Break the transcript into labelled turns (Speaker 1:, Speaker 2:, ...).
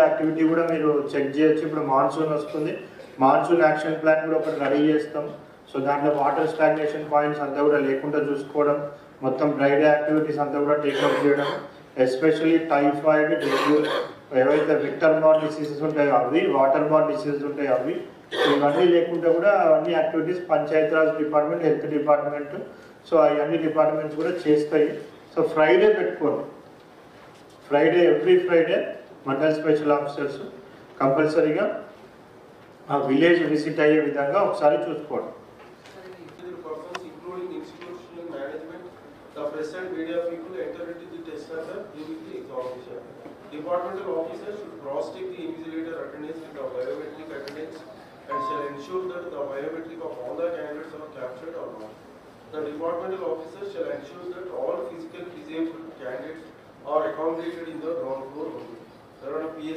Speaker 1: Activity కూడా మీరు check చేయొచ్చు. ఇప్పుడు మాన్సూన్ వస్తుంది, మాన్సూన్ యాక్షన్ ప్లాన్ కూడా ఒకటి రెడీ చేస్తాం. సో దాంట్లో వాటర్ స్టాగ్నేషన్ పాయింట్స్ అంతా కూడా లేకుండా చూసుకోవడం, మొత్తం డ్రై డే యాక్టివిటీస్ అంతా కూడా టేకప్ చేయడం, ఎస్పెషల్లీ టైఫాయిడ్, డెంగ్యూ, ఏవైతే వెక్టర్ బార్న్ డిసీజెస్ ఉంటాయో అవి, వాటర్ బార్న్ డిసీజెస్ ఉంటాయో అవి, ఇవన్నీ లేకుండా కూడా అన్ని activities Panchayati Raj department, health department, so అవన్నీ డిపార్ట్మెంట్స్ కూడా చేస్తాయి. సో ఫ్రైడే పెట్టుకోండి, Friday every Friday mandal special officers కంపల్సరీగా ఆ విలేజ్ విజిట్ అయ్యే విధంగా ఒకసారి చూసుకోండి.
Speaker 2: Departmental officers should cross-check the invigilator attendance with the biometric attendance and shall ensure that the biometric of all the candidates are captured or not. The departmental officers shall ensure that all physically disabled candidates are accommodated in the ground floor only. There are